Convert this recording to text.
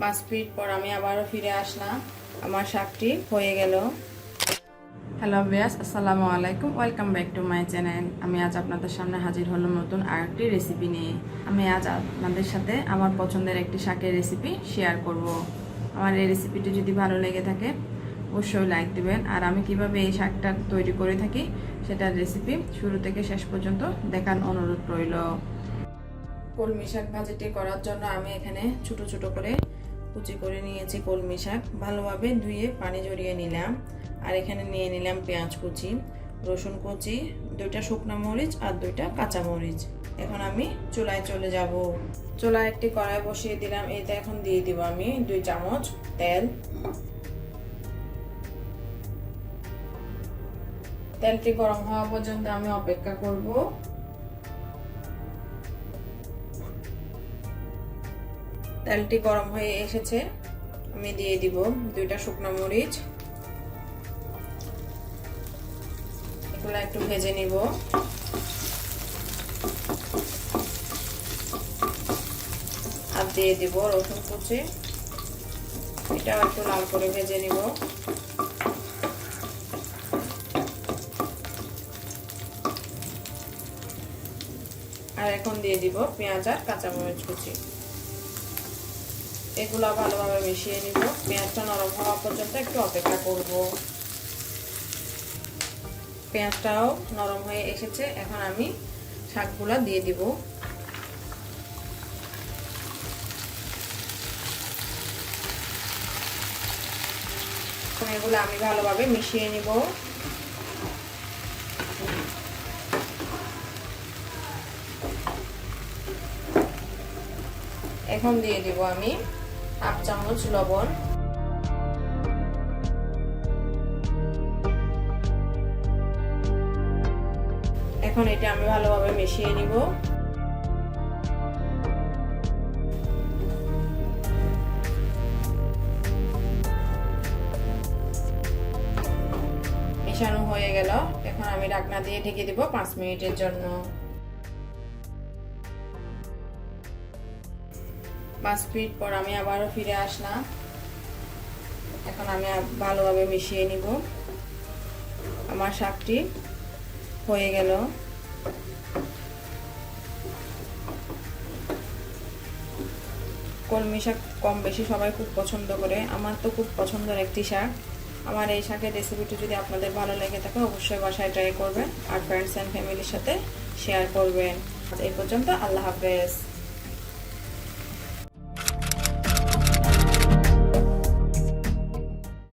5 minute পর আমি আবারও ফিরে আসলাম। আমার শাকটি হয়ে গেল। হ্যালো ভিউয়ার্স, আসসালামু আলাইকুম, welcome back to my channel. আমি আজ আপনাদের সামনে হাজির হলাম নতুন আরেকটি রেসিপি নিয়ে। আমি আজ আপনাদের সাথে আমার পছন্দের একটি শাকের রেসিপি শেয়ার করব। আমার এই রেসিপিটি যদি ভালো লেগে থাকে অবশ্যই লাইক দিবেন। আর আমি কিভাবে এই শাকটা তৈরি করে থাকি সেটার রেসিপি শুরু থেকে শেষ পর্যন্ত দেখার অনুরোধ রইল। কলমি শাক ভাজিটি করার জন্য আমি এখানে ছোট ছোট করে কুচি করে নিয়েছি কলমি শাক। ভালোভাবে ধুয়ে পানি ঝরিয়ে নিলাম। আর এখানে নিয়ে নিলাম পেঁয়াজ কুচি, রসুন কুচি, 2টা শুকনো মরিচ আর 2টা কাঁচা মরিচ। এখন আমি চুলায় চলে যাব। চুলায় একটি কড়াই বসিয়ে দিলাম। এতে এখন দিয়ে দিব আমি 2 চামচ তেল। তেলটি গরম হওয়া পর্যন্ত আমি অপেক্ষা করব। তেলটি গরম হয়ে এসেছে, আমি দিয়ে দিব 2টা শুকনো মরিচ। এগুলো একটু ভেজে নিব। আর দিয়ে দিব রসুন কুচি, এটাও একটু লাল করে ভেজে নিব। আর এখন দিয়ে দিব পেঁয়াজ আর কাঁচামরিচ কুচি। এগুলো ভালোভাবে মিশিয়ে নিব। পেঁয়াজটা নরম হওয়া পর্যন্ত একটু অপেক্ষা করব। পেঁয়াজটাও নরম হয়ে এসেছে, এখন আমি শাকগুলো দিয়ে দিব। এগুলো আমি ভালোভাবে মিশিয়ে নিব। এখন দিয়ে দিব আমি 1/2 চামচ লবণ। এখন এটা আমি ভালোভাবে মিশিয়ে নিব। মেশানো হয়ে গেল। এখন আমি ঢাকনা দিয়ে ঢেকে দিব 5 মিনিটের জন্য। 5 মিনিট পর আমি আবারও ফিরে আসলাম। এখন আমি ভালোভাবে মিশিয়ে নিব। আমার শাকটি হয়ে গেল। কলমি শাক কম বেশি সবাই খুব পছন্দ করে। আমার তো খুব পছন্দের একটি শাক। আমার এই শাকের রেসিপিটি যদি আপনাদের ভালো লেগে থাকে অবশ্যই বাসায় ট্রাই করবেন আর ফ্রেন্ডস এন্ড ফ্যামিলির সাথে শেয়ার করবেন। এই পর্যন্ত, আল্লাহ হাফেজ।